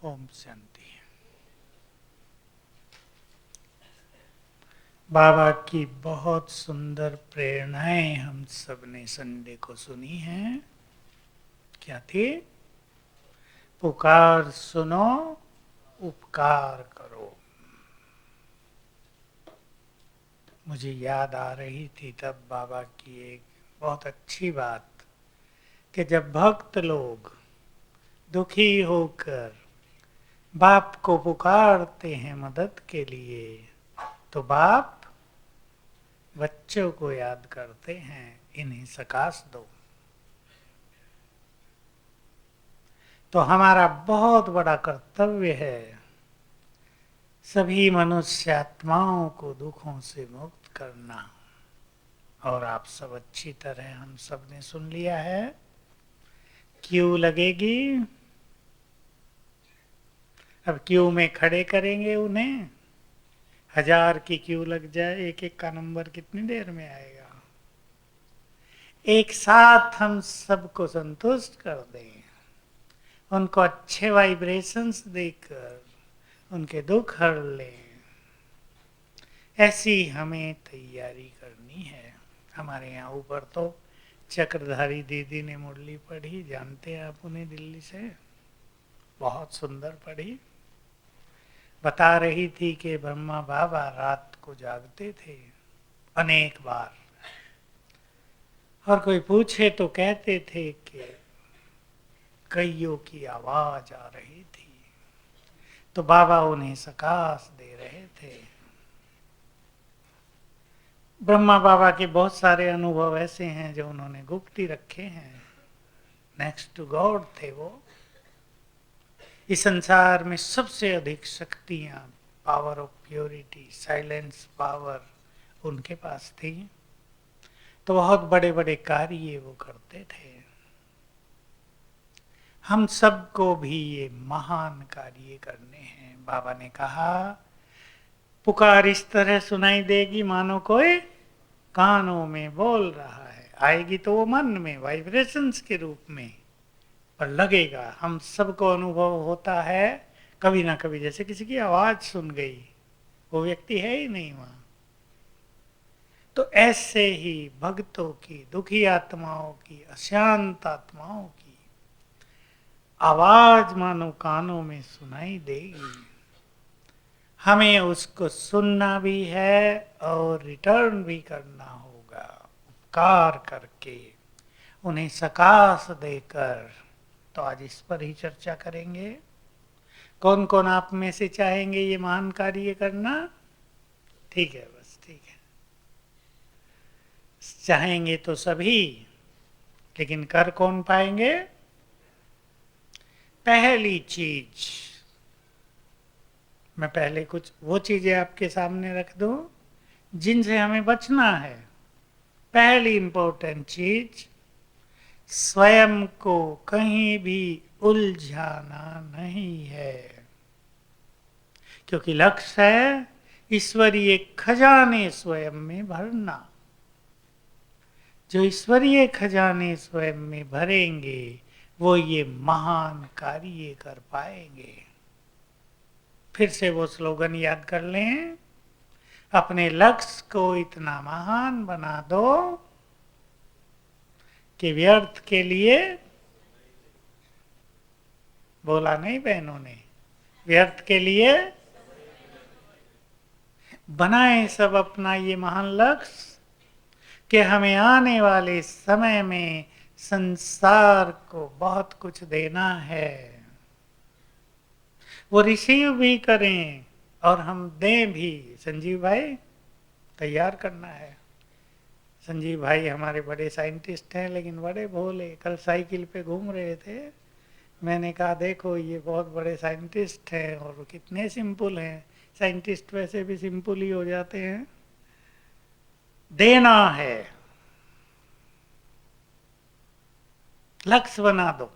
ओम शांति। बाबा की बहुत सुंदर प्रेरणाएं हम सब ने संडे को सुनी हैं। क्या थी? पुकार सुनो, उपकार करो। मुझे याद आ रही थी तब बाबा की एक बहुत अच्छी बात कि जब भक्त लोग दुखी होकर बाप को पुकारते हैं मदद के लिए, तो बाप बच्चों को याद करते हैं, इन्हें सकाश दो। तो हमारा बहुत बड़ा कर्तव्य है सभी मनुष्य आत्माओं को दुखों से मुक्त करना। और आप सब अच्छी तरह हम सब ने सुन लिया है। क्यू लगेगी, अब क्यू में खड़े करेंगे उन्हें। 1000 की क्यू लग जाए, एक एक का नंबर कितनी देर में आएगा? एक साथ हम सबको संतुष्ट कर दें, उनको अच्छे वाइब्रेशंस देकर उनके दुख हर लें। ऐसी हमें तैयारी करनी है। हमारे यहाँ ऊपर तो चक्रधारी दीदी ने मुरली पढ़ी, जानते हैं आप उन्हें, दिल्ली से, बहुत सुंदर पढ़ी। बता रही थी कि ब्रह्मा बाबा रात को जागते थे अनेक बार, और कोई पूछे तो कहते थे कि कईयों की आवाज आ रही थी, तो बाबा उन्हें सकाश दे रहे थे। ब्रह्मा बाबा के बहुत सारे अनुभव ऐसे हैं जो उन्होंने गुप्त ही रखे हैं। नेक्स्ट टू गॉड थे वो। इस संसार में सबसे अधिक शक्तियां, power of purity, silence power उनके पास थी। तो बहुत बड़े बड़े कार्य वो करते थे। हम सबको भी ये महान कार्य करने हैं। बाबा ने कहा, पुकार इस तरह सुनाई देगी मानो कोई कानों में बोल रहा है। आएगी तो वो मन में वाइब्रेशंस के रूप में, पर लगेगा। हम सबको अनुभव होता है कभी ना कभी, जैसे किसी की आवाज सुन गई, वो व्यक्ति है ही नहीं वहां। तो ऐसे ही भक्तों की, दुखी आत्माओं की, अशांत आत्माओं की आवाज मानो कानों में सुनाई देगी। हमें उसको सुनना भी है और रिटर्न भी करना होगा, उपकार करके, उन्हें सकाश देकर। तो आज इस पर ही चर्चा करेंगे। कौन कौन आप में से चाहेंगे ये महान कार्य करना? ठीक है, बस ठीक है। चाहेंगे तो सभी, लेकिन कर कौन पाएंगे? पहली चीज, मैं पहले कुछ वो चीजें आपके सामने रख दूं जिनसे हमें बचना है। पहली इंपॉर्टेंट चीज, स्वयं को कहीं भी उलझाना नहीं है, क्योंकि लक्ष्य है ईश्वरीय खजाने स्वयं में भरना। जो ईश्वरीय खजाने स्वयं में भरेंगे वो ये महान कार्य कर पाएंगे। फिर से वो स्लोगन याद कर लें, अपने लक्ष्य को इतना महान बना दो कि व्यर्थ के लिए, बोला नहीं बहनों ने, व्यर्थ के लिए बनाए सब अपना ये महान लक्ष्य कि हमें आने वाले समय में संसार को बहुत कुछ देना है। वो रिसीव भी करें और हम दें भी। संजीव भाई तैयार करना है। संजीव भाई हमारे बड़े साइंटिस्ट हैं, लेकिन बड़े भोले। कल साइकिल पे घूम रहे थे, मैंने कहा देखो ये बहुत बड़े साइंटिस्ट हैं और कितने सिंपल हैं। साइंटिस्ट वैसे भी सिंपल ही हो जाते हैं। देना है, लक्ष्य बना दो।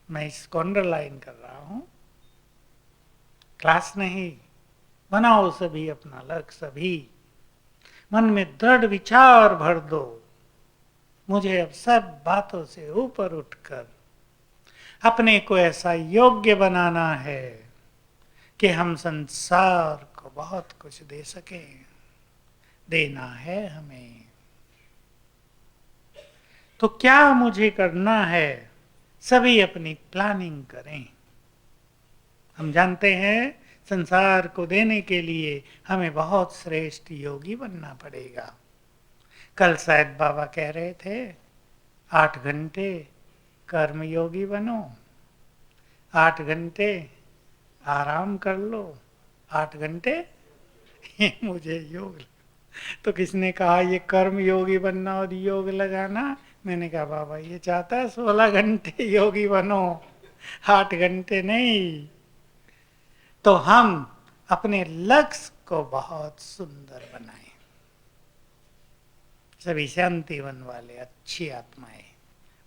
मैं इसको अंडरलाइन कर रहा हूं, क्लास नहीं, बनाओ सभी अपना लक्ष्य। सभी मन में दृढ़ विचार भर दो, मुझे अब सब बातों से ऊपर उठकर अपने को ऐसा योग्य बनाना है कि हम संसार को बहुत कुछ दे सकें। देना है हमें। तो क्या मुझे करना है? सभी अपनी प्लानिंग करें। हम जानते हैं संसार को देने के लिए हमें बहुत श्रेष्ठ योगी बनना पड़ेगा। कल शायद बाबा कह रहे थे 8 घंटे कर्मयोगी बनो, 8 घंटे आराम कर लो, 8 घंटे मुझे योग। तो किसने कहा ये कर्म योगी बनना और योग लगाना? मैंने कहा बाबा ये चाहता है 16 घंटे योगी बनो, 8 घंटे नहीं। तो हम अपने लक्ष्य को बहुत सुंदर बनाएं। सभी शांतिवन वाले अच्छी आत्माएं,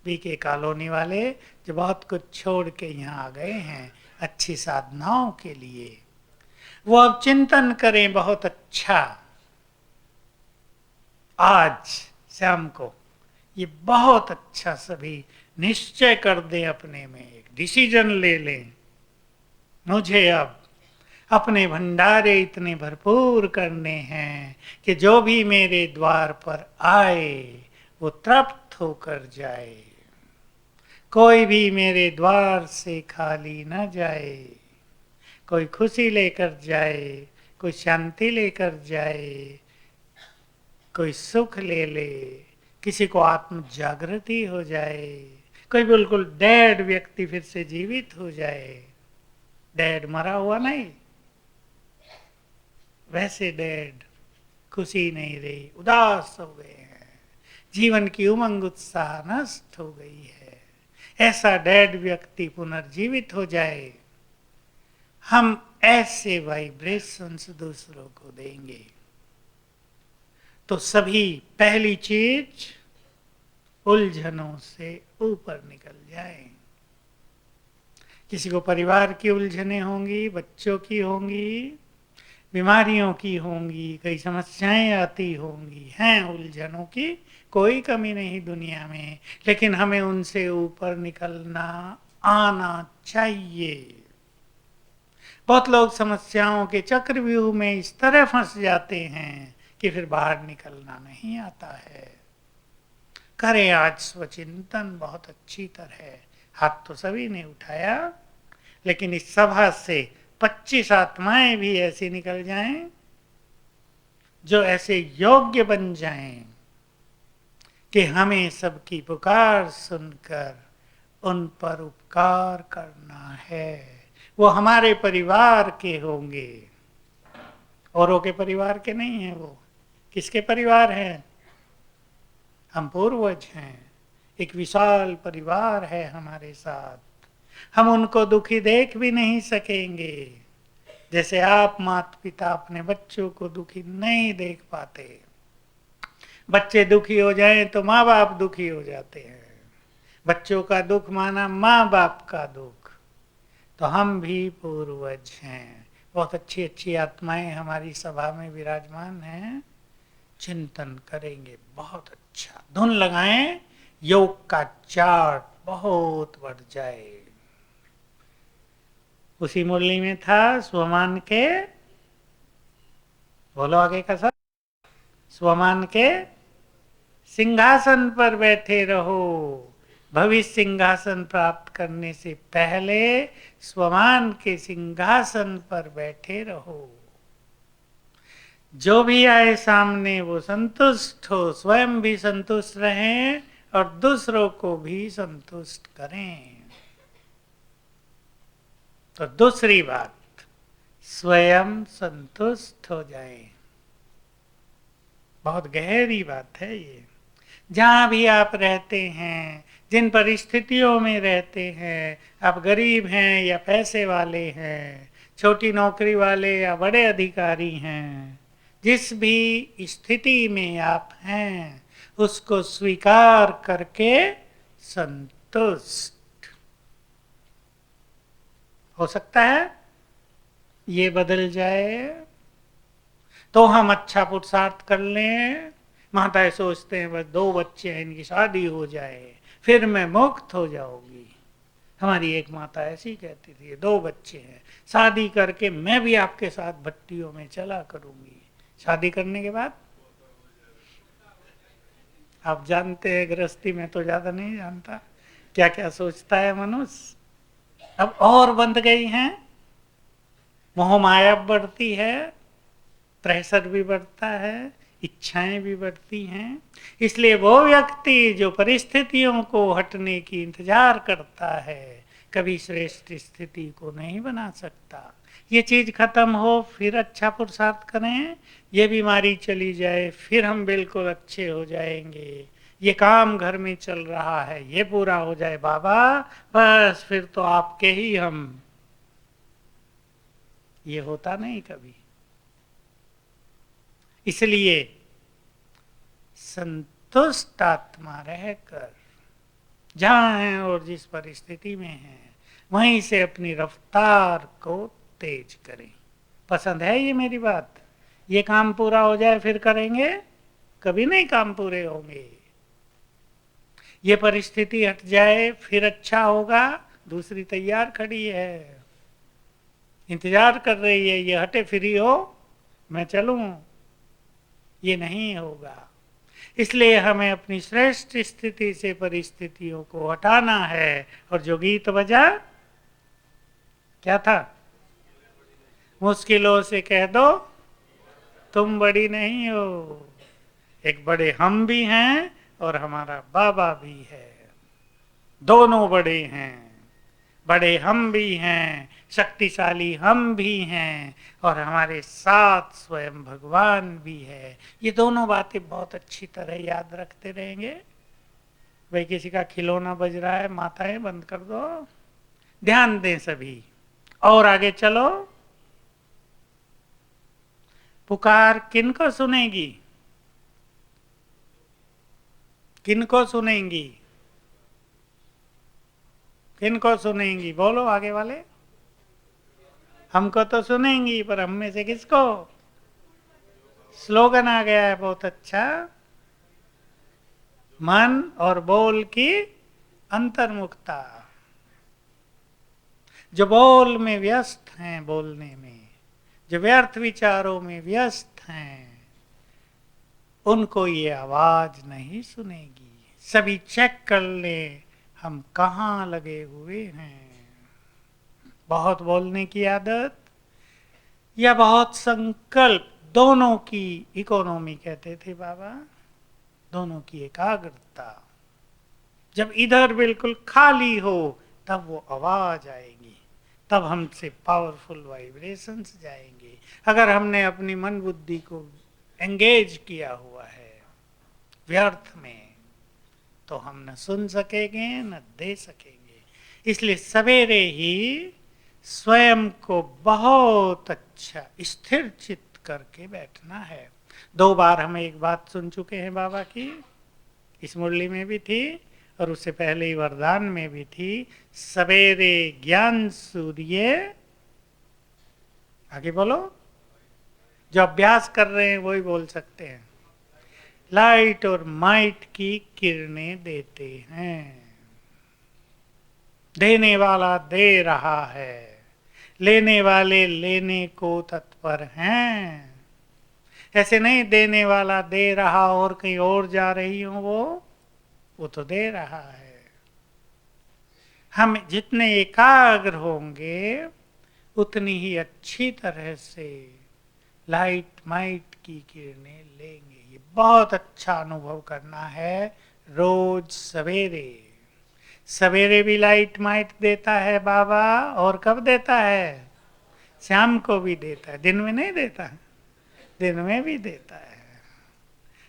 बीके कॉलोनी वाले जो बहुत कुछ छोड़ के यहाँ आ गए हैं अच्छी साधनाओं के लिए, वो अब चिंतन करें बहुत अच्छा। आज शाम को ये बहुत अच्छा सभी निश्चय कर दें, अपने में एक डिसीजन ले लें। मुझे अब अपने भंडारे इतने भरपूर करने हैं कि जो भी मेरे द्वार पर आए वो तृप्त होकर जाए, कोई भी मेरे द्वार से खाली न जाए, कोई खुशी लेकर जाए, कोई शांति लेकर जाए, कोई सुख ले ले, किसी को आत्म जागृति हो जाए, कोई बिल्कुल डेड व्यक्ति फिर से जीवित हो जाए। डेड मरा हुआ नहीं, वैसे डेड, खुशी नहीं रही, उदास हो गए हैं, जीवन की उमंग उत्साह नष्ट हो गई है, ऐसा डेड व्यक्ति पुनर्जीवित हो जाए। हम ऐसे वाइब्रेशंस दूसरों को देंगे तो सभी पहली चीज उलझनों से ऊपर निकल जाए। किसी को परिवार की उलझनें होंगी, बच्चों की होंगी, बीमारियों की होंगी, कई समस्याएं आती होंगी, हैं उलझनों की कोई कमी नहीं दुनिया में, लेकिन हमें उनसे ऊपर निकलना आना चाहिए। बहुत लोग समस्याओं के चक्रव्यूह में इस तरह फंस जाते हैं कि फिर बाहर निकलना नहीं आता है। करें आज स्वचिंतन बहुत अच्छी तरह। हाथ तो सभी ने उठाया, लेकिन इस सभा से 25 आत्माएं भी ऐसी निकल जाएं जो ऐसे योग्य बन जाएं कि हमें सबकी पुकार सुनकर उन पर उपकार करना है। वो हमारे परिवार के होंगे, औरों के परिवार के नहीं हैं। वो किसके परिवार हैं? हम पूर्वज हैं, एक विशाल परिवार है हमारे साथ। हम उनको दुखी देख भी नहीं सकेंगे, जैसे आप माता पिता अपने बच्चों को दुखी नहीं देख पाते। बच्चे दुखी हो जाएं तो माँ बाप दुखी हो जाते हैं। बच्चों का दुख माना माँ बाप का दुख। तो हम भी पूर्वज हैं। बहुत अच्छी अच्छी आत्माएं हमारी सभा में विराजमान हैं। चिंतन करेंगे बहुत अच्छा, धुन लगाएं, योग का चार्ट बहुत बढ़ जाए। उसी मुरली में था स्वमान के, बोलो आगे का सब, स्वमान के सिंहासन पर बैठे रहो। भविष्य सिंहासन प्राप्त करने से पहले स्वमान के सिंहासन पर बैठे रहो। जो भी आए सामने वो संतुष्ट हो, स्वयं भी संतुष्ट रहें और दूसरों को भी संतुष्ट करें। तो दूसरी बात, स्वयं संतुष्ट हो जाए। बहुत गहरी बात है ये। जहाँ भी आप रहते हैं, जिन परिस्थितियों में रहते हैं, आप गरीब हैं या पैसे वाले हैं, छोटी नौकरी वाले या बड़े अधिकारी हैं, जिस भी स्थिति में आप हैं उसको स्वीकार करके संतुष्ट हो सकता है ये बदल जाए। तो हम अच्छा पुरुषार्थ कर लें। माताएं सोचते हैं बस 2 बच्चे हैं, इनकी शादी हो जाए फिर मैं मुक्त हो जाऊंगी। हमारी एक माता ऐसी कहती थी, 2 बच्चे हैं, शादी करके मैं भी आपके साथ भट्टियों में चला करूंगी। शादी करने के बाद आप जानते हैं, गृहस्थी में तो ज्यादा नहीं जानता क्या क्या सोचता है मनुष्य। अब और बंध गई हैं, मोह माया बढ़ती है, प्रेशर भी बढ़ता है, इच्छाएं भी बढ़ती हैं। इसलिए वो व्यक्ति जो परिस्थितियों को हटने की इंतजार करता है, कभी श्रेष्ठ स्थिति को नहीं बना सकता। ये चीज खत्म हो फिर अच्छा पुरुषार्थ करें, ये बीमारी चली जाए फिर हम बिल्कुल अच्छे हो जाएंगे, ये काम घर में चल रहा है ये पूरा हो जाए बाबा, बस फिर तो आपके ही हम। ये होता नहीं कभी। इसलिए संतुष्ट आत्मा रहकर जहां हैं और जिस परिस्थिति में हैं वहीं से अपनी रफ्तार को तेज करें। पसंद है ये मेरी बात? ये काम पूरा हो जाए फिर करेंगे, कभी नहीं काम पूरे होंगे। ये परिस्थिति हट जाए फिर अच्छा होगा, दूसरी तैयार खड़ी है, इंतजार कर रही है, ये हटे फ्री हो मैं चलूं। ये नहीं होगा। इसलिए हमें अपनी श्रेष्ठ स्थिति से परिस्थितियों को हटाना है। और जो गीत बजा क्या था? मुश्किलों से कह दो तुम बड़ी नहीं हो। एक बड़े हम भी हैं और हमारा बाबा भी है, दोनों बड़े हैं। बड़े हम भी हैं, शक्तिशाली हम भी हैं और हमारे साथ स्वयं भगवान भी है। ये दोनों बातें बहुत अच्छी तरह याद रखते रहेंगे। भाई किसी का खिलौना बज रहा है, माताएं बंद कर दो, ध्यान दें सभी और आगे चलो। पुकार किनको सुनेगी? किनको सुनेंगी? किनको सुनेंगी? बोलो आगे वाले। हमको तो सुनेंगी, पर हम में से किसको? स्लोगन आ गया है बहुत अच्छा, मन और बोल की अंतर्मुखता। जो बोल में व्यस्त हैं, बोलने में, जो व्यर्थ विचारों में व्यस्त हैं, उनको ये आवाज नहीं सुनेगी। सभी चेक कर ले हम कहाँ लगे हुए हैं। बहुत बोलने की आदत या बहुत संकल्प, दोनों की इकोनॉमी कहते थे बाबा, दोनों की एकाग्रता। जब इधर बिल्कुल खाली हो तब वो आवाज आएगी, तब हमसे पावरफुल वाइब्रेशंस जाएंगे। अगर हमने अपनी मन बुद्धि को एंगेज किया हुआ है व्यर्थ में, तो हम न सुन सकेंगे न दे सकेंगे। इसलिए सवेरे ही स्वयं को बहुत अच्छा स्थिर चित्त करके बैठना है। 2 बार हम एक बात सुन चुके हैं बाबा की, इस मुरली में भी थी और उससे पहले ही वरदान में भी थी। सवेरे ज्ञान सूर्य, आगे बोलो, जो अभ्यास कर रहे हैं वही बोल सकते हैं, लाइट और माइट की किरणें देते हैं। देने वाला दे रहा है, लेने वाले लेने को तत्पर हैं। ऐसे नहीं देने वाला दे रहा और कहीं और जा रही हो, वो तो दे रहा है। हम जितने एकाग्र होंगे उतनी ही अच्छी तरह से लाइट माइट की किरणें लेंगे। ये बहुत अच्छा अनुभव करना है रोज सवेरे। सवेरे भी लाइट माइट देता है बाबा, और कब देता है? शाम को भी देता है, दिन में नहीं देता है, दिन में भी देता है।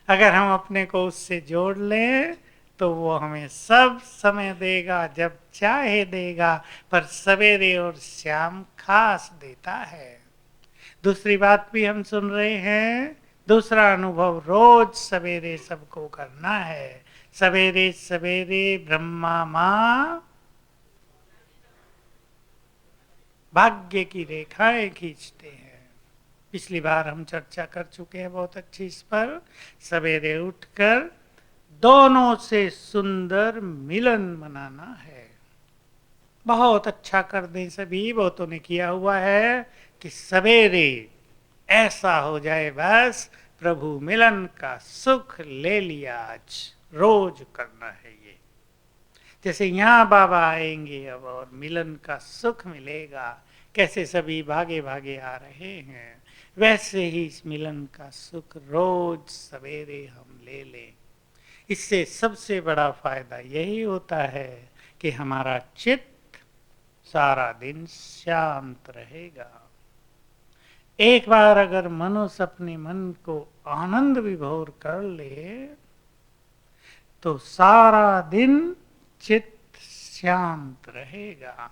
अगर हम अपने को उससे जोड़ लें तो वो हमें सब समय देगा, जब चाहे देगा, पर सवेरे और शाम खास देता है। दूसरी बात भी हम सुन रहे हैं, दूसरा अनुभव रोज सवेरे सबको करना है। सवेरे सवेरे ब्रह्मा माँ भाग्य की रेखाएं खींचते हैं। पिछली बार हम चर्चा कर चुके हैं बहुत अच्छी इस पर। सवेरे उठकर दोनों से सुंदर मिलन मनाना है। बहुत अच्छा कर दें सभी, वो तो ने किया हुआ है कि सवेरे ऐसा हो जाए बस प्रभु मिलन का सुख ले लिया। आज रोज करना है ये। जैसे यहाँ बाबा आएंगे अब और मिलन का सुख मिलेगा, कैसे सभी भागे भागे आ रहे हैं, वैसे ही इस मिलन का सुख रोज सवेरे हम ले लें। इससे सबसे बड़ा फायदा यही होता है कि हमारा चित्त सारा दिन शांत रहेगा। एक बार अगर मनुष्य अपने मन को आनंद विभोर कर ले तो सारा दिन चित्त शांत रहेगा।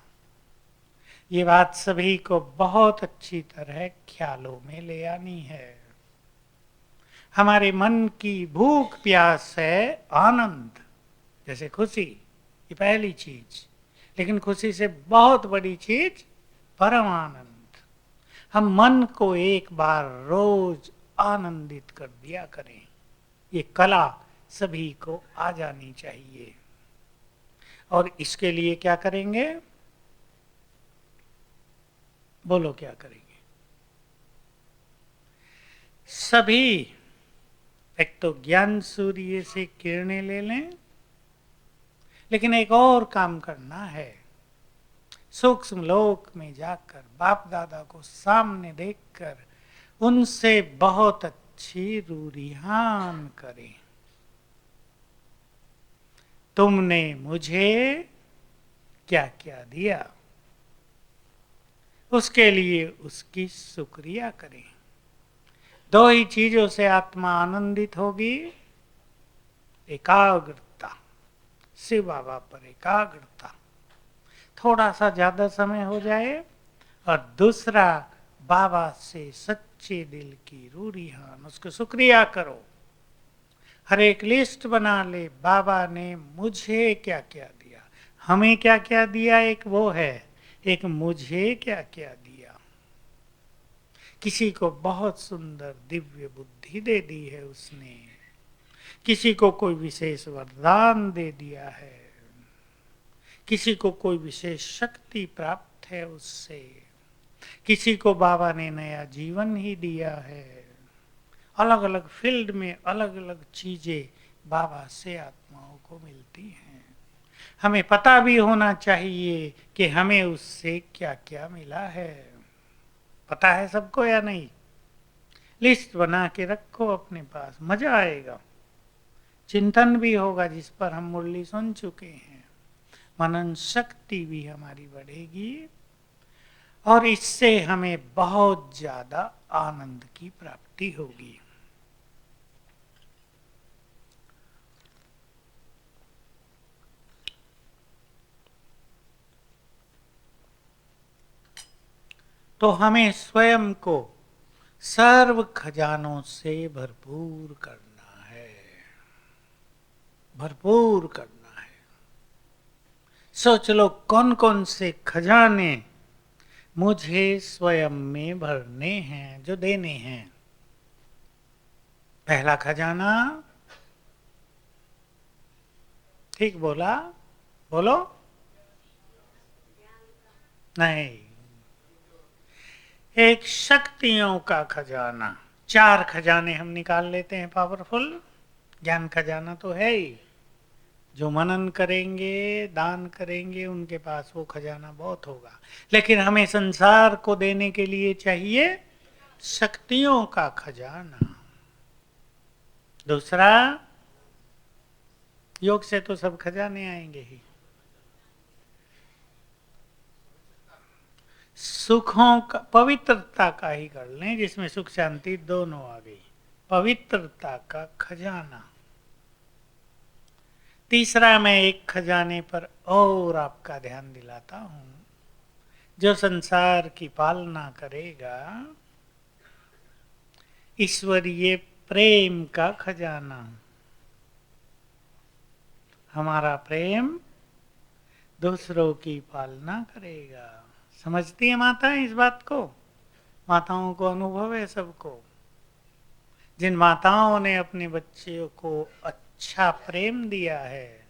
ये बात सभी को बहुत अच्छी तरह ख्यालों में ले आनी है। हमारे मन की भूख प्यास है आनंद, जैसे खुशी, ये पहली चीज। लेकिन खुशी से बहुत बड़ी चीज परम आनंद। हम मन को एक बार रोज आनंदित कर दिया करें, ये कला सभी को आ जानी चाहिए। और इसके लिए क्या करेंगे? बोलो क्या करेंगे? सभी एक तो ज्ञान सूर्य से किरणें ले लें, लेकिन एक और काम करना है। सूक्ष्म लोक में जाकर बाप दादा को सामने देखकर उनसे बहुत अच्छी रूरिहान करें। तुमने मुझे क्या क्या दिया, उसके लिए उसकी शुक्रिया करें। दो ही चीजों से आत्मा आनंदित होगी, एकाग्रता, शिव बाबा पर एकाग्रता, थोड़ा सा ज्यादा समय हो जाए, और दूसरा बाबा से सच्चे दिल की रूरिहान, उसको शुक्रिया करो। हर एक लिस्ट बना ले, बाबा ने मुझे क्या क्या दिया, हमें क्या क्या दिया, एक वो है, एक मुझे क्या क्या दिया। किसी को बहुत सुंदर दिव्य बुद्धि दे दी है उसने, किसी को कोई विशेष वरदान दे दिया है, किसी को कोई विशेष शक्ति प्राप्त है उससे, किसी को बाबा ने नया जीवन ही दिया है। अलग अलग फील्ड में अलग अलग चीजें बाबा से आत्माओं को मिलती हैं। हमें पता भी होना चाहिए कि हमें उससे क्या क्या मिला है। पता है सबको या नहीं? लिस्ट बना के रखो अपने पास, मजा आएगा। चिंतन भी होगा जिस पर हम मुरली सुन चुके हैं, मनन शक्ति भी हमारी बढ़ेगी, और इससे हमें बहुत ज्यादा आनंद की प्राप्ति होगी। तो हमें स्वयं को सर्व खजानों से भरपूर करना है, भरपूर करना है। सोच लो कौन कौन से खजाने मुझे स्वयं में भरने हैं, जो देने हैं। पहला खजाना, ठीक बोला? बोलो। नहीं, एक शक्तियों का खजाना। चार खजाने हम निकाल लेते हैं पावरफुल। ज्ञान खजाना तो है ही, जो मनन करेंगे, दान करेंगे, उनके पास वो खजाना बहुत होगा। लेकिन हमें संसार को देने के लिए चाहिए शक्तियों का खजाना। दूसरा, योग से तो सब खजाने आएंगे ही। सुखों का, पवित्रता का ही कर लें, जिसमें सुख शांति दोनों आ गई। पवित्रता का खजाना। तीसरा, मैं एक खजाने पर और आपका ध्यान दिलाता हूं, जो संसार की पालना करेगा, ईश्वरीय प्रेम का खजाना। हमारा प्रेम दूसरों की पालना करेगा। समझती है माताएं इस बात को? माताओं को अनुभव है सबको। जिन माताओं ने अपने बच्चों को अच्छा प्रेम दिया है,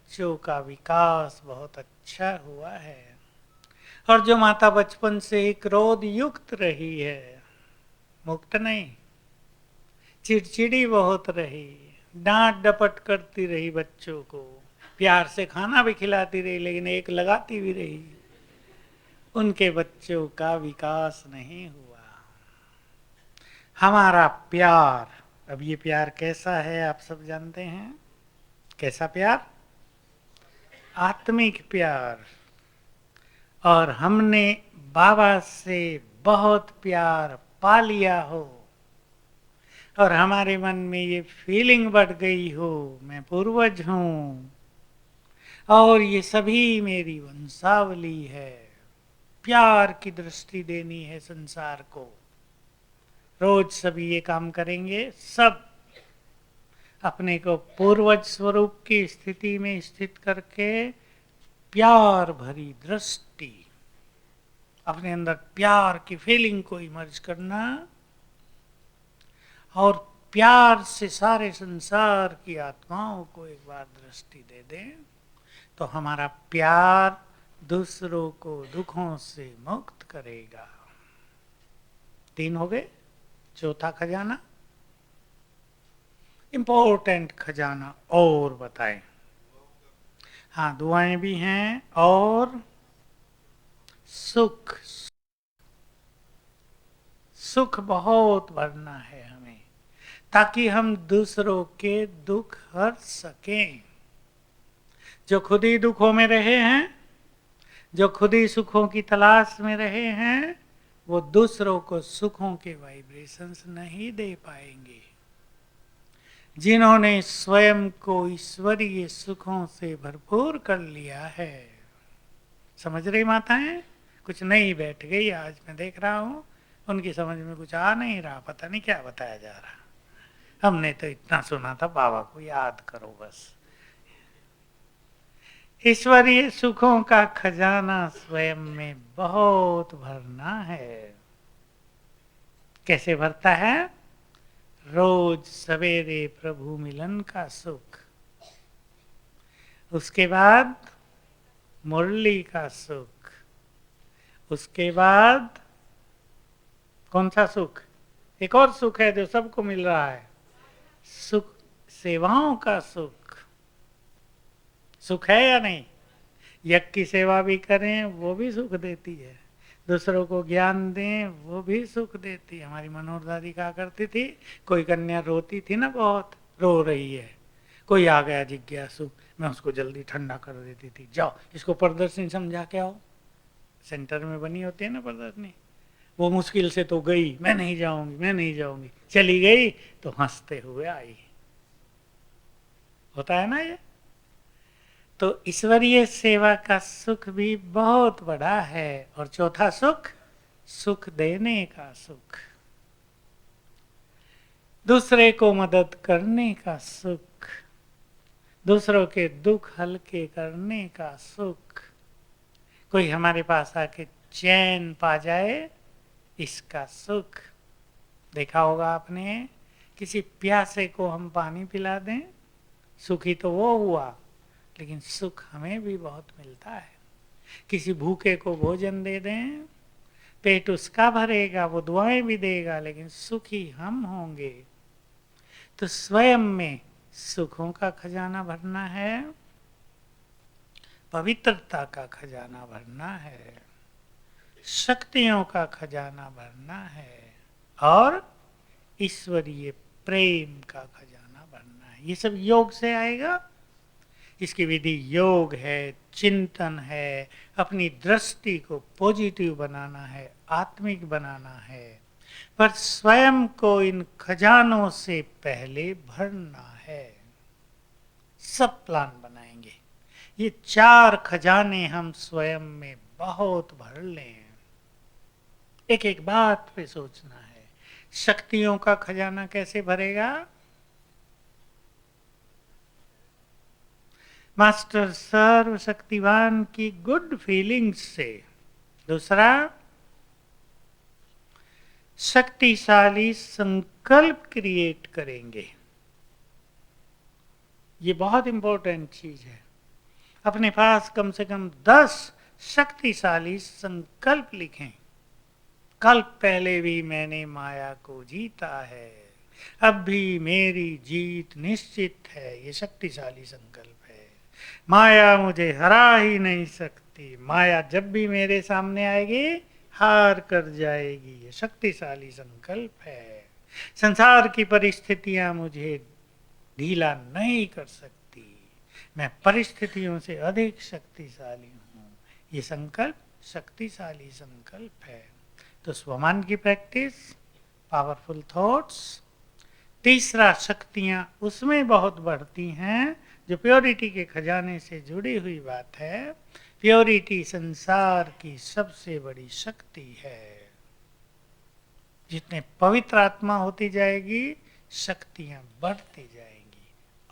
बच्चों का विकास बहुत अच्छा हुआ है। और जो माता बचपन से ही क्रोध युक्त रही है, मुक्त नहीं, चिड़चिड़ी बहुत रही, डांट डपट करती रही बच्चों को, प्यार से खाना भी खिलाती रही लेकिन एक लगाती भी रही, उनके बच्चों का विकास नहीं हुआ। हमारा प्यार, अब ये प्यार कैसा है आप सब जानते हैं। कैसा प्यार? आत्मिक प्यार। और हमने बाबा से बहुत प्यार पा लिया हो और हमारे मन में ये फीलिंग बढ़ गई हो, मैं पूर्वज हूं और ये सभी मेरी वंशावली है। प्यार की दृष्टि देनी है संसार को। रोज सभी ये काम करेंगे, सब अपने को पूर्वज स्वरूप की स्थिति में स्थित करके प्यार भरी दृष्टि, अपने अंदर प्यार की फीलिंग को इमर्ज करना और प्यार से सारे संसार की आत्माओं को एक बार दृष्टि दे दें तो हमारा प्यार दूसरों को दुखों से मुक्त करेगा। 3 हो गए। चौथा खजाना, इंपॉर्टेंट खजाना और बताएं। हाँ, दुआएं भी हैं और सुख। सुख बहुत भरना है हमें ताकि हम दूसरों के दुख हर सकें। जो खुद ही दुखों में रहे हैं, जो खुद ही सुखों की तलाश में रहे हैं, वो दूसरों को सुखों के वाइब्रेशंस नहीं दे पाएंगे। जिन्होंने स्वयं को ईश्वरीय सुखों से भरपूर कर लिया है, समझ रही माताएं? कुछ नहीं बैठ गई आज, मैं देख रहा हूं उनकी समझ में कुछ आ नहीं रहा, पता नहीं क्या बताया जा रहा। हमने तो इतना सुना था, बाबा को याद करो बस। ईश्वरीय सुखों का खजाना स्वयं में बहुत भरना है। कैसे भरता है? रोज सवेरे प्रभु मिलन का सुख, उसके बाद मुरली का सुख, उसके बाद कौन सा सुख? एक और सुख है जो सबको मिल रहा है, सुख सेवाओं का सुख। सुख है या नहीं? यज्ञ की सेवा भी करें वो भी सुख देती है, दूसरों को ज्ञान दें वो भी सुख देती है। हमारी मनोहर दादी कहा करती थी, कोई कन्या रोती थी ना, बहुत रो रही है, कोई आ गया जिज्ञासु, मैं उसको जल्दी ठंडा कर देती थी, जाओ इसको प्रदर्शनी समझा के आओ। सेंटर में बनी होती है ना प्रदर्शनी, वो मुश्किल से तो गई, मैं नहीं जाऊंगी मैं नहीं जाऊंगी, चली गई तो हंसते हुए आई। होता है ना ये। तो ईश्वरीय सेवा का सुख भी बहुत बड़ा है। और चौथा सुख, सुख देने का सुख, दूसरे को मदद करने का सुख, दूसरों के दुख हल्के करने का सुख, कोई हमारे पास आके चैन पा जाए इसका सुख। देखा होगा आपने, किसी प्यासे को हम पानी पिला दें, सुखी तो वो हुआ लेकिन सुख हमें भी बहुत मिलता है। किसी भूखे को भोजन दे दें, पेट उसका भरेगा, वो दुआएं भी देगा, लेकिन सुखी हम होंगे। तो स्वयं में सुखों का खजाना भरना है, पवित्रता का खजाना भरना है, शक्तियों का खजाना भरना है और ईश्वरीय प्रेम का खजाना भरना है। ये सब योग से आएगा। इसकी विधि योग है, चिंतन है, अपनी दृष्टि को पॉजिटिव बनाना है, आत्मिक बनाना है, पर स्वयं को इन खजानों से पहले भरना है। सब प्लान बनाएंगे, ये 4 खजाने हम स्वयं में बहुत भर लें। एक एक बात पे सोचना है। शक्तियों का खजाना कैसे भरेगा? मास्टर सर्वशक्तिवान की गुड फीलिंग्स से। दूसरा, शक्तिशाली संकल्प क्रिएट करेंगे। ये बहुत इंपॉर्टेंट चीज है। अपने पास कम से कम 10 शक्तिशाली संकल्प लिखें। कल पहले भी मैंने माया को जीता है, अब भी मेरी जीत निश्चित है। ये शक्तिशाली संकल्प है। माया मुझे हरा ही नहीं सकती। माया जब भी मेरे सामने आएगी हार कर जाएगी। ये शक्तिशाली संकल्प है। संसार की परिस्थितियां मुझे ढीला नहीं कर सकती। मैं परिस्थितियों से अधिक शक्तिशाली हूं। ये संकल्प शक्तिशाली संकल्प है। तो स्वमान की प्रैक्टिस, पावरफुल थॉट्स। तीसरा, शक्तियां उसमें बहुत बढ़ती हैं जो प्योरिटी के खजाने से जुड़ी हुई बात है। प्योरिटी संसार की सबसे बड़ी शक्ति है। जितने पवित्र आत्मा होती जाएगी शक्तियां बढ़ती जाएंगी।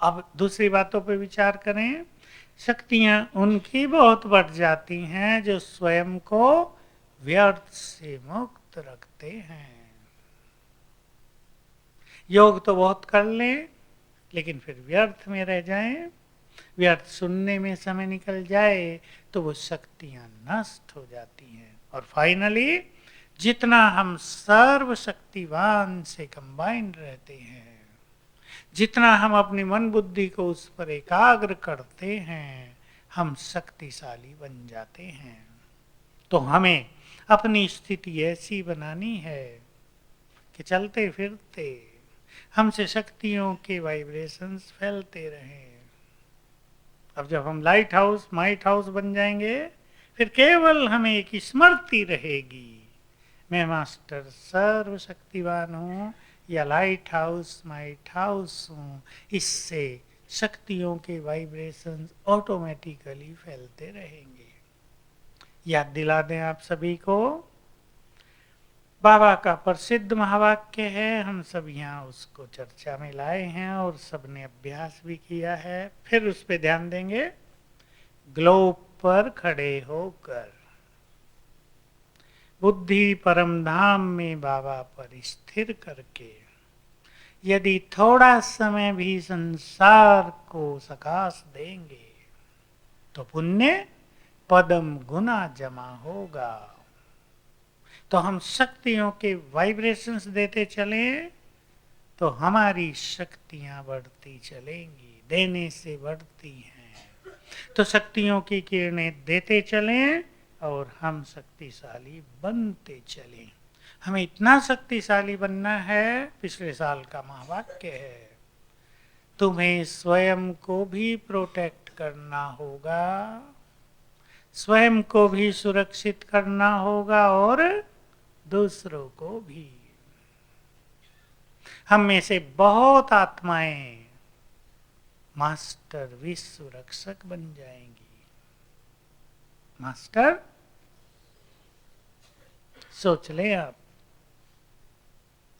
अब दूसरी बातों पर विचार करें। शक्तियां उनकी बहुत बढ़ जाती हैं जो स्वयं को व्यर्थ से मुक्त रखते हैं। योग तो बहुत कर लें लेकिन फिर व्यर्थ में रह जाएं, व्यर्थ सुनने में समय निकल जाए तो वो शक्तियां नष्ट हो जाती हैं। और फाइनली जितना हम सर्वशक्तिवान से कंबाइंड रहते हैं, जितना हम अपनी मन बुद्धि को उस पर एकाग्र करते हैं, हम शक्तिशाली बन जाते हैं। तो हमें अपनी स्थिति ऐसी बनानी है कि चलते फिरते हमसे शक्तियों के वाइब्रेशंस फैलते रहें। अब जब हम लाइट हाउस माइट हाउस बन जाएंगे फिर केवल हमें एक स्मृति रहेगी, मैं मास्टर सर्वशक्तिवान हूँ या लाइट हाउस माइट हाउस हूँ। इससे शक्तियों के वाइब्रेशंस ऑटोमेटिकली फैलते रहेंगे। याद दिला दें आप सभी को, बाबा का प्रसिद्ध महावाक्य है, हम सब यहाँ उसको चर्चा में लाए हैं और सबने अभ्यास भी किया है। फिर उस पर ध्यान देंगे। ग्लोब पर खड़े होकर बुद्धि परम धाम में बाबा पर स्थिर करके यदि थोड़ा समय भी संसार को सकाश देंगे तो पुण्य पदम गुना जमा होगा। तो हम शक्तियों के वाइब्रेशंस देते चले तो हमारी शक्तियां बढ़ती चलेंगी, देने से बढ़ती हैं। तो शक्तियों की किरणें देते चलें और हम शक्तिशाली बनते चलें। हमें इतना शक्तिशाली बनना है, पिछले साल का महावाक्य है, तुम्हें स्वयं को भी प्रोटेक्ट करना होगा, स्वयं को भी सुरक्षित करना होगा और दूसरों को भी। हम में से बहुत आत्माएं मास्टर विश्व रक्षक बन जाएंगी। मास्टर सोच लें आप,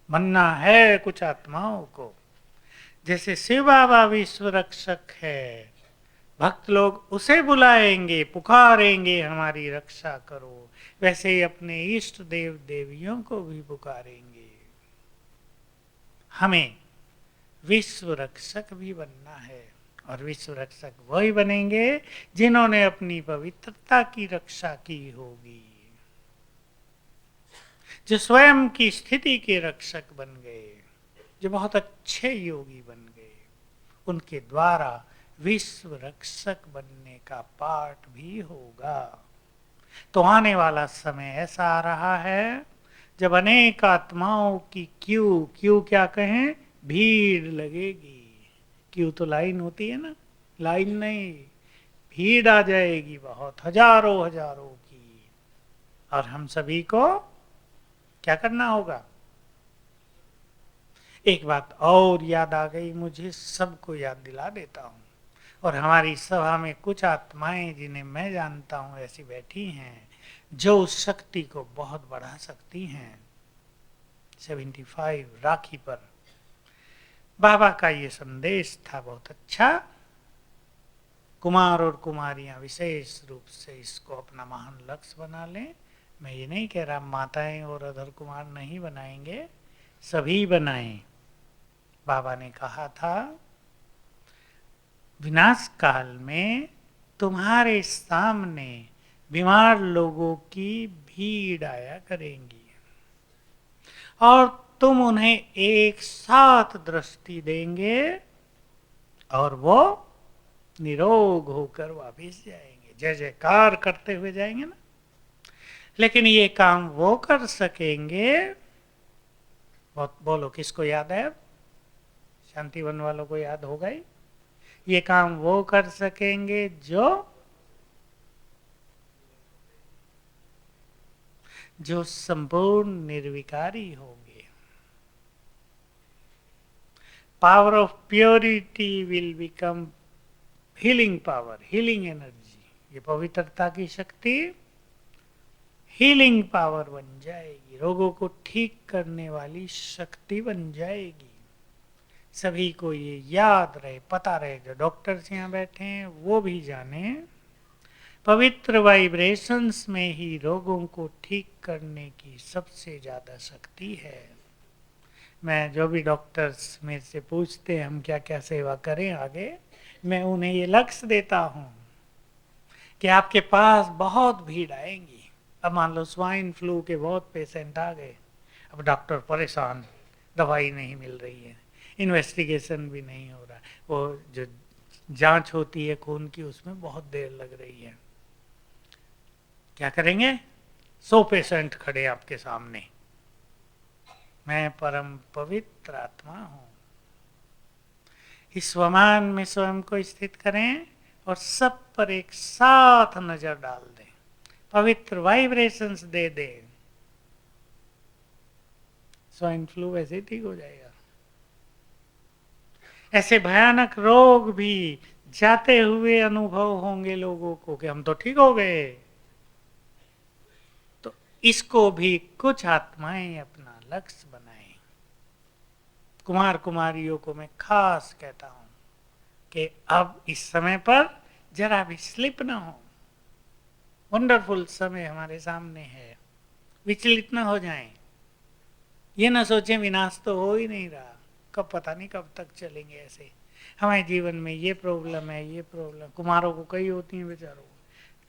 बनना है कुछ आत्माओं को। जैसे शिव बाबा विश्व रक्षक है, भक्त लोग उसे बुलाएंगे, पुकारेंगे हमारी रक्षा करो, वैसे ही अपने इष्ट देव देवियों को भी पुकारेंगे। हमें विश्व रक्षक भी बनना है और विश्व रक्षक वही बनेंगे जिन्होंने अपनी पवित्रता की रक्षा की होगी, जो स्वयं की स्थिति के रक्षक बन गए, जो बहुत अच्छे योगी बन गए। उनके द्वारा विश्व रक्षक बनने का पाठ भी होगा। तो आने वाला समय ऐसा आ रहा है जब अनेक आत्माओं की क्यू क्या कहें, भीड़ लगेगी। क्यू तो लाइन होती है ना, लाइन नहीं, भीड़ आ जाएगी बहुत, हजारों हजारों की। और हम सभी को क्या करना होगा? एक बात और याद आ गई मुझे, सबको याद दिला देता हूं। और हमारी सभा में कुछ आत्माएं जिन्हें मैं जानता हूं ऐसी बैठी हैं जो उस शक्ति को बहुत बढ़ा सकती हैं। 75 राखी पर बाबा का ये संदेश था, बहुत अच्छा। कुमार और कुमारियां विशेष रूप से इसको अपना महान लक्ष्य बना लें। मैं ये नहीं कह रहा माताएं और अधर कुमार नहीं बनाएंगे, सभी बनाएं। बाबा ने कहा था विनाश काल में तुम्हारे सामने बीमार लोगों की भीड़ आया करेंगी और तुम उन्हें एक साथ दृष्टि देंगे और वो निरोग होकर वापस जाएंगे, जय जयकार करते हुए जाएंगे ना। लेकिन ये काम वो कर सकेंगे, बोलो किसको याद है? अब शांतिवन वालों को याद होगा ही। ये काम वो कर सकेंगे जो संपूर्ण निर्विकारी होंगे। Power of purity will become healing power, healing energy. ये पवित्रता की शक्ति हीलिंग पावर बन जाएगी, रोगों को ठीक करने वाली शक्ति बन जाएगी। सभी को ये याद रहे, पता रहे, जो डॉक्टर्स यहाँ बैठे हैं वो भी जाने, पवित्र वाइब्रेशंस में ही रोगों को ठीक करने की सबसे ज्यादा शक्ति है। मैं जो भी डॉक्टर्स मेरे से पूछते हैं हम क्या क्या सेवा करें आगे, मैं उन्हें ये लक्ष्य देता हूं कि आपके पास बहुत भीड़ आएंगी। अब मान लो स्वाइन फ्लू के बहुत पेशेंट आ गए, अब डॉक्टर परेशान, दवाई नहीं मिल रही है, इन्वेस्टिगेशन भी नहीं हो रहा, वो जो जांच होती है खून की उसमें बहुत देर लग रही है। क्या करेंगे? 100 पेशेंट खड़े आपके सामने, मैं परम पवित्र आत्मा हूं। इस स्वमान में स्वयं को स्थित करें और सब पर एक साथ नजर डाल दें, पवित्र वाइब्रेशंस दे दें। स्वाइन फ्लू वैसे ही ठीक हो जाएगा। ऐसे भयानक रोग भी जाते हुए अनुभव होंगे लोगों को कि हम तो ठीक हो गए। तो इसको भी कुछ आत्माएं अपना लक्ष्य बनाएं। कुमार कुमारियों को मैं खास कहता हूं कि अब इस समय पर जरा भी स्लिप ना हो। वंडरफुल समय हमारे सामने है, विचलित ना हो जाएं। ये ना सोचें विनाश तो हो ही नहीं रहा, कब पता नहीं कब तक चलेंगे ऐसे। हमारे जीवन में ये प्रॉब्लम है, ये प्रॉब्लम कुमारों को कई होती है बेचारों को,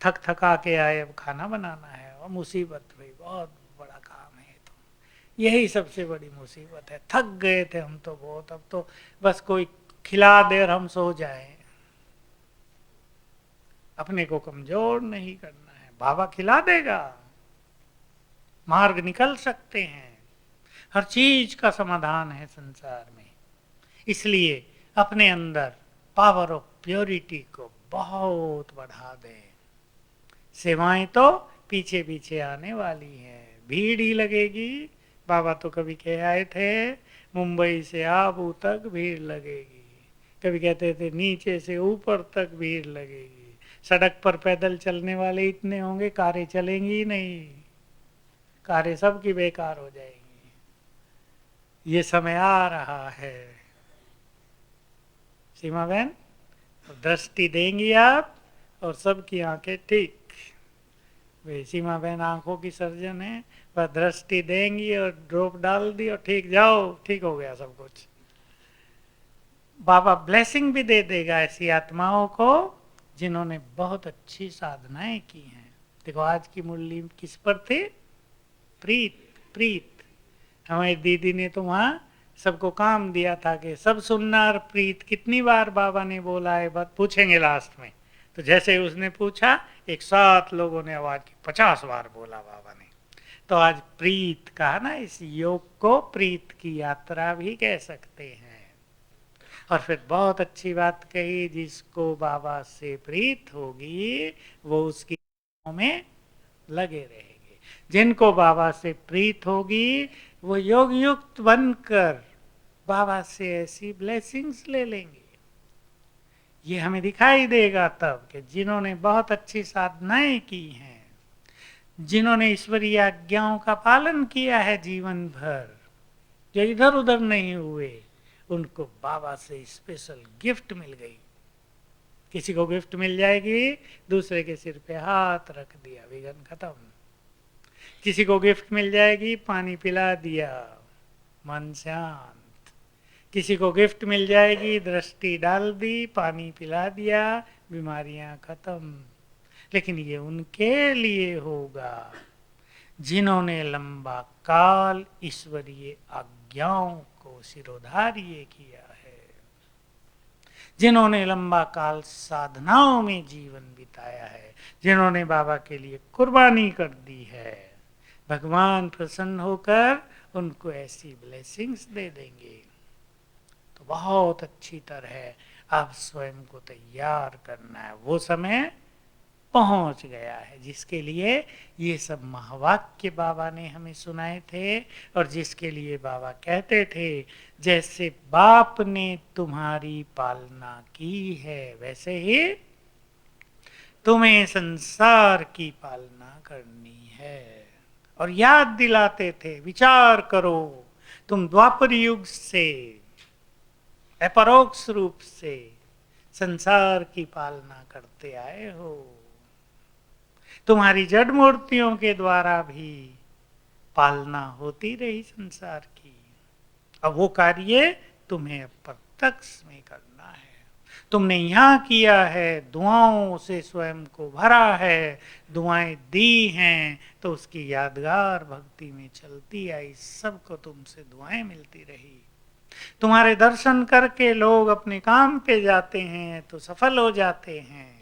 थक थका के आए, अब खाना बनाना है और मुसीबत भाई बहुत बड़ा काम है। तो यही सबसे बड़ी मुसीबत है, थक गए थे हम तो बहुत, अब तो बस कोई खिला दे और हम सो जाए। अपने को कमजोर नहीं करना है, बाबा खिला देगा, मार्ग निकल सकते हैं, हर चीज का समाधान है संसार में। इसलिए अपने अंदर पावर ऑफ प्योरिटी को बहुत बढ़ा दें। सेवाएं तो पीछे पीछे आने वाली हैं, भीड़ ही लगेगी। बाबा तो कभी कह आए थे मुंबई से आबू तक भीड़ लगेगी, कभी कहते थे नीचे से ऊपर तक भीड़ लगेगी। सड़क पर पैदल चलने वाले इतने होंगे, कारें चलेंगी ही नहीं, कारें सबकी बेकार हो जाएंगी। ये समय आ रहा है। सीमा बहन, दृष्टि देंगी आप और सबकी आंखें ठीक। वे सीमा बहन आंखों की सर्जन है, वह दृष्टि देंगी और ड्रॉप डाल दी और ठीक, जाओ, ठीक हो गया सब कुछ। बाबा ब्लेसिंग भी दे देगा ऐसी आत्माओं को जिन्होंने बहुत अच्छी साधनाएं की हैं। देखो आज की मुरली किस पर थी? प्रीत, प्रीत। हमारी दीदी ने तो वहां सबको काम दिया था कि सब सुनना और प्रीत कितनी बार बाबा ने बोला है, बात पूछेंगे लास्ट में। तो जैसे उसने पूछा, एक साथ लोगों ने आवाज की, 50 बार बोला बाबा ने। तो आज प्रीत कहा ना, इस योग को प्रीत की यात्रा भी कह सकते हैं। और फिर बहुत अच्छी बात कही, जिसको बाबा से प्रीत होगी वो उसकी में लगे रहेंगे। जिनको बाबा से प्रीत होगी वो योग युक्त बनकर बाबा से ऐसी ब्लेसिंग्स ले लेंगे। ये हमें दिखाई देगा तब कि जिन्होंने बहुत अच्छी साधनाएं की हैं, जिन्होंने ईश्वरीय आज्ञाओं का पालन किया है जीवन भर, जो इधर उधर नहीं हुए, उनको बाबा से स्पेशल गिफ्ट मिल गई। किसी को गिफ्ट मिल जाएगी, दूसरे के सिर पे हाथ रख दिया, विघ्न खत्म। किसी को गिफ्ट मिल जाएगी, पानी पिला दिया, मन शांत। किसी को गिफ्ट मिल जाएगी, दृष्टि डाल दी, पानी पिला दिया, बीमारियां खत्म। लेकिन ये उनके लिए होगा जिन्होंने लंबा काल ईश्वरीय आज्ञाओं को सिरोधार्य किया है, जिन्होंने लंबा काल साधनाओं में जीवन बिताया है, जिन्होंने बाबा के लिए कुर्बानी कर दी है। भगवान प्रसन्न होकर उनको ऐसी ब्लेसिंग्स दे देंगे। तो बहुत अच्छी तरह आप स्वयं को तैयार करना है। वो समय पहुंच गया है जिसके लिए ये सब महावाक्य बाबा ने हमें सुनाए थे, और जिसके लिए बाबा कहते थे जैसे बाप ने तुम्हारी पालना की है वैसे ही तुम्हें संसार की पालना करनी है। और याद दिलाते थे विचार करो, तुम द्वापर युग से अपरोक्ष रूप से संसार की पालना करते आए हो। तुम्हारी जड़ मूर्तियों के द्वारा भी पालना होती रही संसार की। अब वो कार्य तुम्हें अब प्रत्यक्ष में करना है। तुमने यहाँ किया है, दुआओं से स्वयं को भरा है, दुआएं दी हैं तो उसकी यादगार भक्ति में चलती आई, सबको तुमसे दुआएं मिलती रही। तुम्हारे दर्शन करके लोग अपने काम पे जाते हैं तो सफल हो जाते हैं।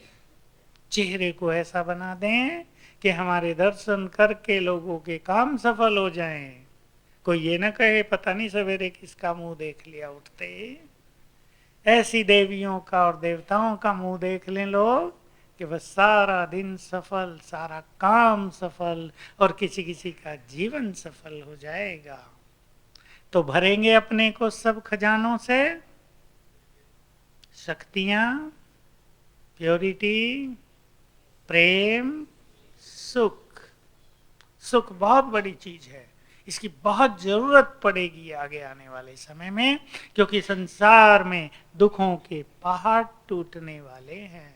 चेहरे को ऐसा बना दें कि हमारे दर्शन करके लोगों के काम सफल हो जाएं। कोई ये ना कहे पता नहीं सवेरे किसका मुंह देख लिया उठते। ऐसी देवियों का और देवताओं का मुंह देख लें लोग कि बस सारा दिन सफल, सारा काम सफल, और किसी किसी का जीवन सफल हो जाएगा। तो भरेंगे अपने को सब खजानों से, शक्तियां, प्योरिटी, प्रेम, सुख। सुख बहुत बड़ी चीज है, इसकी बहुत जरूरत पड़ेगी आगे आने वाले समय में, क्योंकि संसार में दुखों के पहाड़ टूटने वाले हैं।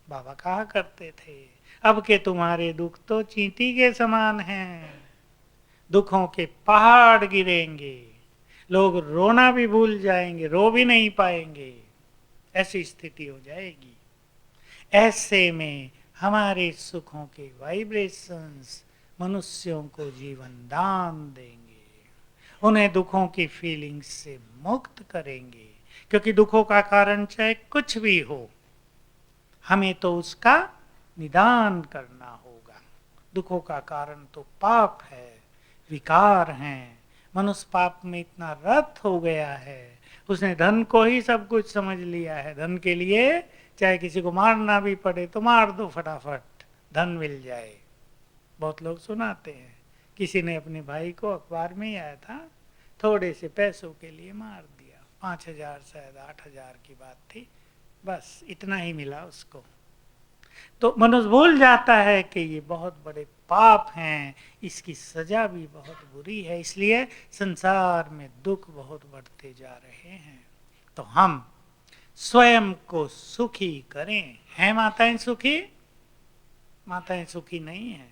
बाबा कहा करते थे अब के तुम्हारे दुख तो चींटी के समान हैं, दुखों के पहाड़ गिरेंगे, लोग रोना भी भूल जाएंगे, रो भी नहीं पाएंगे, ऐसी स्थिति हो जाएगी। ऐसे में हमारे सुखों के वाइब्रेशंस मनुष्यों को जीवन दान देंगे, उन्हें दुखों की फीलिंग्स से मुक्त करेंगे। क्योंकि दुखों का कारण चाहे कुछ भी हो, हमें तो उसका निदान करना होगा। दुखों का कारण तो पाप है, विकार हैं। मनुष्य पाप में इतना रत हो गया है, उसने धन को ही सब कुछ समझ लिया है। धन के लिए चाहे किसी को मारना भी पड़े तो मार दो, फटाफट धन मिल जाए। बहुत लोग सुनाते हैं, किसी ने अपने भाई को, अखबार में ही आया था, थोड़े से पैसों के लिए मार दिया। 5,000 शायद 8,000 की बात थी, बस इतना ही मिला उसको। तो मनुष्य भूल जाता है कि ये बहुत बड़े पाप हैं, इसकी सजा भी बहुत बुरी है, इसलिए संसार में दुख बहुत बढ़ते जा रहे हैं। तो हम स्वयं को सुखी करें। हैं माताएं सुखी? माताएं सुखी नहीं है,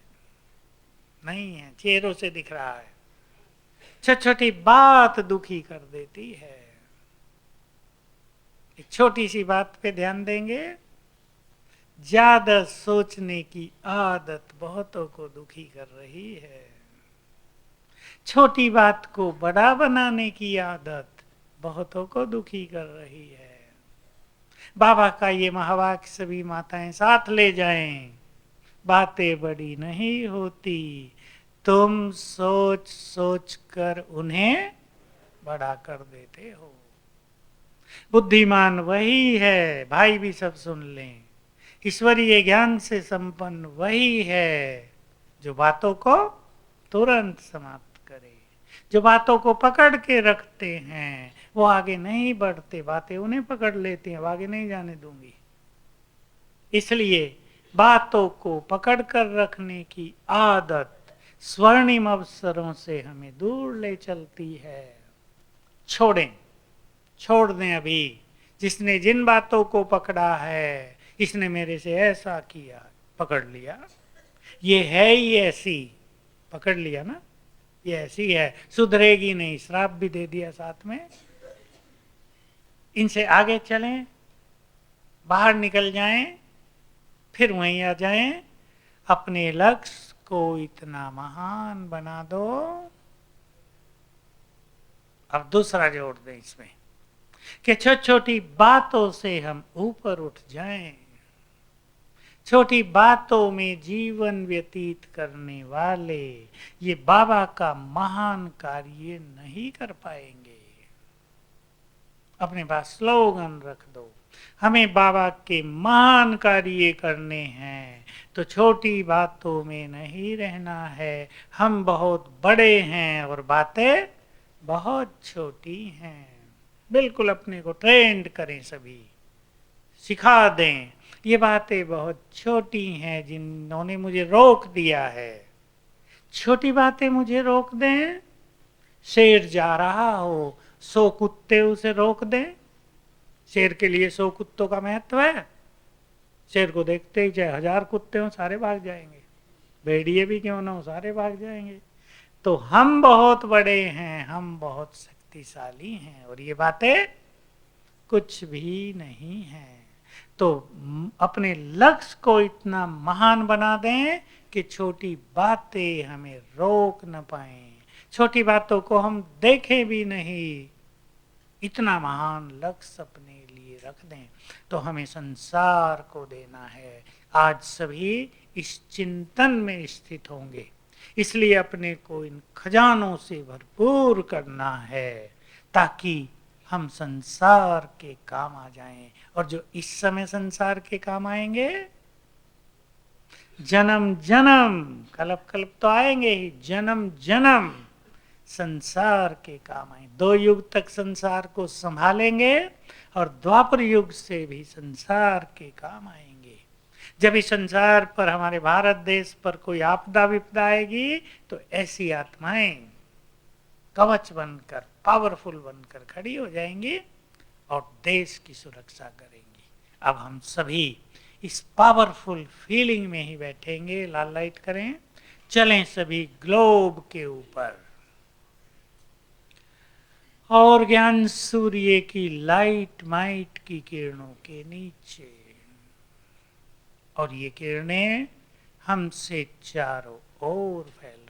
नहीं है, चेहरों से दिख रहा है। छोटी छोटी बात दुखी कर देती है। एक छोटी सी बात पे ध्यान देंगे, ज्यादा सोचने की आदत बहुतों को दुखी कर रही है। छोटी बात को बड़ा बनाने की आदत बहुतों को दुखी कर रही है। बाबा का ये महावाक्य सभी माताएं साथ ले जाएं, बातें बड़ी नहीं होती, तुम सोच सोच कर उन्हें बड़ा कर देते हो। बुद्धिमान वही है, भाई भी सब सुन लें, ईश्वरीय ज्ञान से संपन्न वही है जो बातों को तुरंत समाप्त करे। जो बातों को पकड़ के रखते हैं वो आगे नहीं बढ़ते, बातें उन्हें पकड़ लेती हैं, आगे नहीं जाने दूंगी। इसलिए बातों को पकड़ कर रखने की आदत स्वर्णिम अवसरों से हमें दूर ले चलती है। छोड़ें, छोड़ दें अभी। जिसने जिन बातों को पकड़ा है, इसने मेरे से ऐसा किया, पकड़ लिया, ये है ही ऐसी, पकड़ लिया ना, ये ऐसी है, सुधरेगी नहीं, श्राप भी दे दिया साथ में। इनसे आगे चलें, बाहर निकल जाएं, फिर वहीं आ जाएं, अपने लक्ष्य को इतना महान बना दो। अब दूसरा जोड़ दें इसमें कि छोटी छोटी बातों से हम ऊपर उठ जाएं। छोटी बातों में जीवन व्यतीत करने वाले ये बाबा का महान कार्य नहीं कर पाएंगे। अपने पास स्लोगन रख दो, हमें बाबा के महान कार्य करने हैं, तो छोटी बातों में नहीं रहना है। हम बहुत बड़े हैं और बातें बहुत छोटी हैं। बिल्कुल अपने को ट्रेंड करें, सभी सिखा दें, ये बातें बहुत छोटी हैं, जिन्होंने मुझे रोक दिया है। छोटी बातें मुझे रोक दें। शेर जा रहा हो, 100 कुत्ते उसे रोक दें। शेर के लिए 100 कुत्तों का महत्व है। शेर को देखते ही चाहे 1000 कुत्ते हो सारे भाग जाएंगे, भेड़िए भी क्यों ना हो सारे भाग जाएंगे। तो हम बहुत बड़े हैं, हम बहुत शक्तिशाली हैं, और ये बातें कुछ भी नहीं है। तो अपने लक्ष्य को इतना महान बना दें कि छोटी बातें हमें रोक न पाए, छोटी बातों को हम देखें भी नहीं। इतना महान लक्ष्य अपने लिए रख दें। तो हमें संसार को देना है। आज सभी इस चिंतन में स्थित होंगे, इसलिए अपने को इन खजानों से भरपूर करना है, ताकि हम संसार के काम आ जाएं। और जो इस समय संसार के काम आएंगे, जन्म जन्म, कल्प कल्प तो आएंगे ही, जन्म जन्म संसार के काम आए। 2 युग तक संसार को संभालेंगे और द्वापर युग से भी संसार के काम आएंगे। जब इस संसार पर, हमारे भारत देश पर कोई आपदा विपदा आएगी, तो ऐसी आत्माएं कवच बनकर, पावरफुल बनकर खड़ी हो जाएंगी और देश की सुरक्षा करेंगी। अब हम सभी इस पावरफुल फीलिंग में ही बैठेंगे। लाल लाइट करें, चलें सभी ग्लोब के ऊपर, और ज्ञान सूर्य की लाइट माइट की किरणों के नीचे, और ये किरणें हमसे चारों ओर फैल